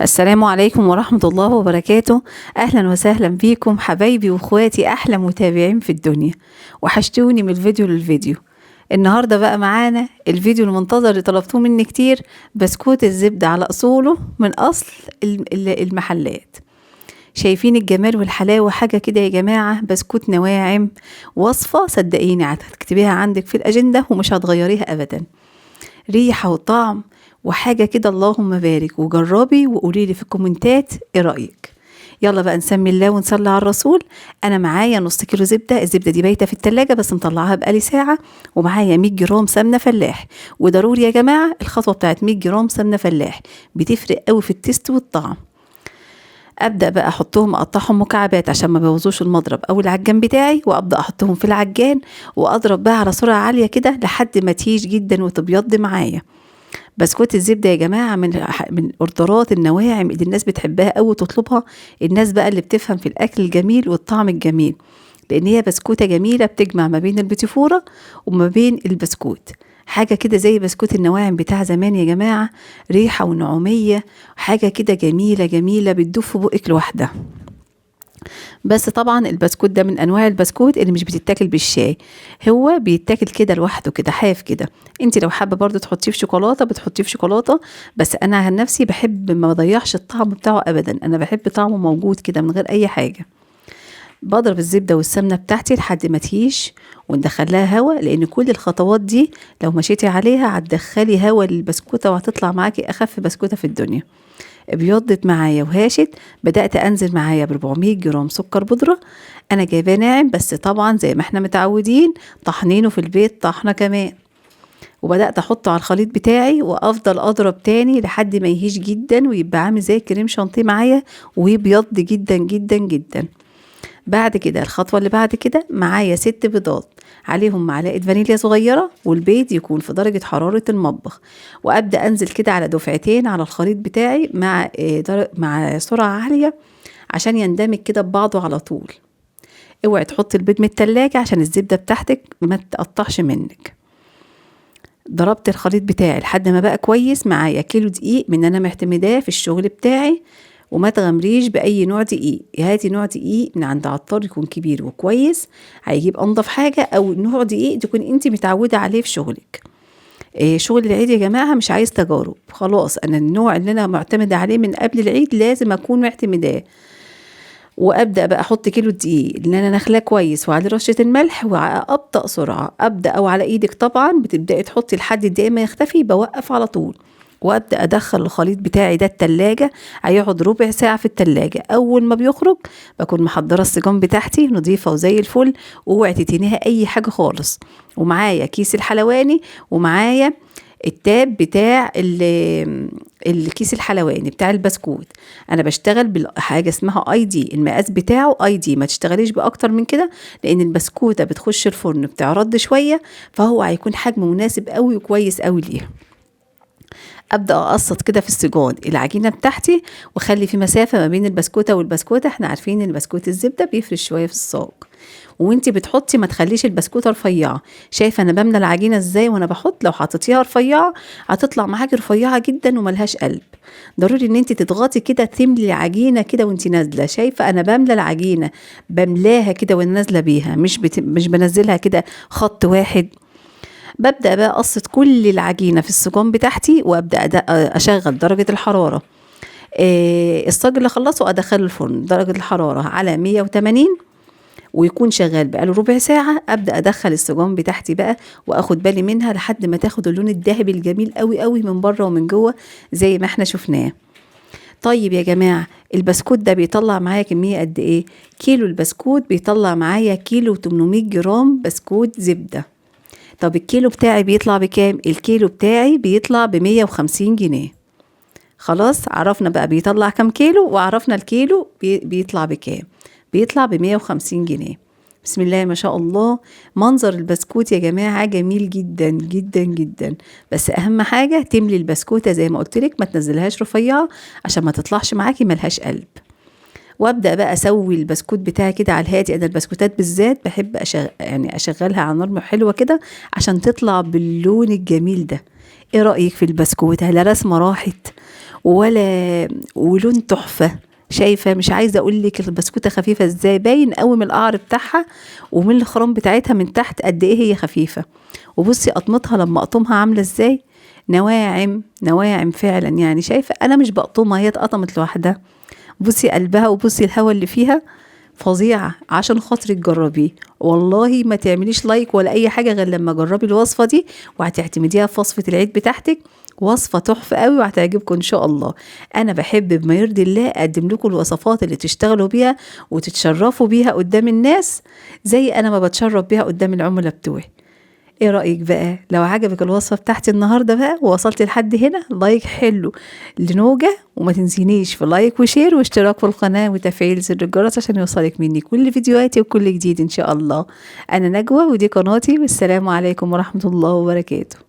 السلام عليكم ورحمة الله وبركاته. أهلا وسهلا بيكم حبايبي وأخواتي أحلى متابعين في الدنيا، وحشتوني من الفيديو للفيديو. النهاردة بقى معانا الفيديو المنتظر اللي طلبتوه مني كتير، بسكوت الزبدة على أصوله من أصل المحلات. شايفين الجمال والحلاوة حاجة كده يا جماعة، بسكوت نواعم. وصفة صدقيني هتكتبيها عندك في الأجندة ومش هتغيريها أبدا. ريحة وطعم وحاجة كده اللهم بارك، وجربي وقوليلي في الكومنتات ايه رأيك. يلا بقى نسمي الله ونصلي على الرسول. انا معايا نص كيلو زبدة، الزبدة دي بايتة في التلاجة بس مطلعاها بقالي ساعة، ومعايا 100 جرام سمنة فلاح. وضروري يا جماعة الخطوة بتاعت 100 جرام سمنة فلاح بتفرق قوي في التست والطعم. ابدا بقى احطهم اقطعهم مكعبات عشان ما بوظوش المضرب او العجان بتاعي، وابدا احطهم في العجان واضرب بقى على سرعه عاليه كده لحد ما تيج جدا وتبيض معايا. بسكوت الزبده يا جماعه من اوردرات النواعم اللي الناس بتحبها قوي وتطلبها، الناس بقى اللي بتفهم في الاكل الجميل والطعم الجميل، لان هي بسكوته جميله بتجمع ما بين البيتيفورا وما بين البسكوت. حاجه كده زي بسكوت النواعم بتاع زمان يا جماعه، ريحه ونعوميه، حاجه كده جميله جميله بتدوب في بقك لوحدها. بس طبعا البسكوت ده من انواع البسكوت اللي مش بتتاكل بالشاي، هو بيتاكل كده لوحده كده حاف كده. انت لو حابه برضو تحطيه في شوكولاته بتحطيه في شوكولاته، بس انا عن نفسي بحب ما بضيعش الطعم بتاعه ابدا، انا بحب طعمه موجود كده من غير اي حاجه. بضرب الزبدة والسمنة بتاعتي لحد ما تهيش وندخلها هوا، لان كل الخطوات دي لو مشيتي عليها هتدخلي هوا للبسكوتة وهتطلع معاكي اخف بسكوتة في الدنيا. ابيضت معايا وهاشت، بدأت انزل معايا ب 400 جرام سكر بودرة. انا جايباه ناعم بس طبعا زي ما احنا متعودين طحنينه في البيت طحنة كمان. وبدأت احطه على الخليط بتاعي وافضل اضرب تاني لحد ما يهيش جدا ويبقى عامل زي كريم شانتيه معايا ويبيض جدا جدا جدا. بعد كده الخطوة اللي بعد كده معايا 6 بيضات، عليهم معلقة فانيليا صغيرة، والبيض يكون في درجة حرارة المطبخ. وأبدأ أنزل كده على دفعتين على الخليط بتاعي مع سرعة عالية عشان يندمج كده ببعضه على طول. اوعي تحطي البيض من التلاجة عشان الزبدة بتاعتك ما تقطعش منك. ضربت الخليط بتاعي لحد ما بقى كويس، معايا كيلو دقيق من انا معتمداه في الشغل بتاعي. وما تغمريش باي نوع دقيق، هاتي نوع دقيق من عند عطار يكون كبير وكويس، هيجيب انضف حاجه، او نوع دقيق تكون انت متعوده عليه في شغلك. شغل العيد يا جماعه مش عايز تجارب، خلاص انا النوع اللي انا معتمده عليه من قبل العيد لازم اكون معتمداه. وابدا بقى احط كيلو الدقيق اللي انا نخلاه كويس وعليه رشه الملح، وابطا سرعه ابدا، او على ايدك طبعا بتبداي تحطي لحد الدقيق ما يختفي، بوقف على طول. وابدا ادخل الخليط بتاعي ده التلاجة، هيقعد ربع ساعه في التلاجة. اول ما بيخرج بكون محضره السجان بتاعتي نظيفه وزي الفل، واوعي تتنيها اي حاجه خالص. ومعايا كيس الحلواني، ومعايا التاب بتاع الكيس الحلواني بتاع البسكوت. انا بشتغل بحاجه اسمها اي دي، المقاس بتاعه اي دي، ما تشتغليش باكتر من كده، لان البسكوته بتخش الفرن بتعرض شويه، فهو هيكون حجمه مناسب قوي وكويس قوي ليها. ابدا اقسط كده في السجاد العجينه بتاعتي، واخلي في مسافه ما بين البسكوته والبسكوته. احنا عارفين ان البسكوت الزبده بيفرش شويه في الصاج، وانتي بتحطي ما تخليش البسكوته رفيعه. شايفه انا بملى العجينه ازاي وانا بحط؟ لو حطيتيها رفيعه هتطلع معاكي رفيعه جدا وملهاش قلب. ضروري ان انتي تضغطي كده تملي العجينه كده وانتي نازله. شايفه انا بملى العجينه، بملاها كده وانا نازله بيها، مش بنزلها كده خط واحد. ببدأ بقى أقسط كل العجينة في السجون بتاعتي، وأبدأ أشغل درجة الحرارة. الصاج اللي خلصه أدخله الفرن درجة الحرارة على 180، ويكون شغال بقاله ربع ساعة. أبدأ أدخل السجون بتاعتي بقى وأخد بالي منها لحد ما تاخد اللون الذهبي الجميل قوي قوي من بره ومن جوه زي ما احنا شفناه. طيب يا جماعة، البسكوت ده بيطلع معايا كمية قد ايه؟ كيلو البسكوت بيطلع معايا كيلو 800 جرام بسكوت زبدة. طب الكيلو بتاعي بيطلع بكام؟ الكيلو بتاعي بيطلع ب150 جنيه. خلاص عرفنا بقى بيطلع كام كيلو، وعرفنا الكيلو بيطلع بكام. بيطلع ب150 جنيه. بسم الله ما شاء الله. منظر البسكوت يا جماعة جميل جدا جدا جدا، بس أهم حاجة تملي البسكوتة زي ما قلتلك، ما تنزلهاش رفيعة عشان ما تطلعش معاكي ملهاش قلب. وابدا بقى اسوي البسكوت بتاعي كده على الهادي. انا البسكوتات بالذات بحب يعني اشغلها على نار حلوه كده عشان تطلع باللون الجميل ده. ايه رايك في البسكوت؟ لا رسمه راحت ولون تحفة. شايفة؟ مش عايزة اقول لك البسكوتة خفيفة ازاي، باين قوي من القعر بتاعها ومن الخرام بتاعتها من تحت قد ايه هي خفيفة. وبصي قطمتها لما اقطمها عاملة ازاي، نواعم نواعم فعلا. يعني شايفة انا مش بقطمها، هي اتقطمت لوحدها. بصي قلبها وبصي الهوا اللي فيها، فظيعة. عشان خاطرك جربيه، والله ما تعمليش لايك ولا اي حاجة غير لما جربي الوصفة دي، وهتعتمديها في وصفة العيد بتاعتك. وصفة تحفة قوي وهتعجبكم ان شاء الله. انا بحب بما يرضي الله اقدم لكم الوصفات اللي تشتغلوا بيها وتتشرفوا بيها قدام الناس، زي انا ما بتشرف بيها قدام العملاء بتوعي. ايه رأيك بقى؟ لو عجبك الوصفة بتاعتي النهاردة بقى ووصلت لحد هنا، لايك حلو لنوجة، وما تنسينيش في لايك وشير واشتراك في القناة وتفعيل زر الجرس عشان يوصلك مني كل فيديوهاتي وكل جديد ان شاء الله. انا نجوى ودي قناتي، والسلام عليكم ورحمة الله وبركاته.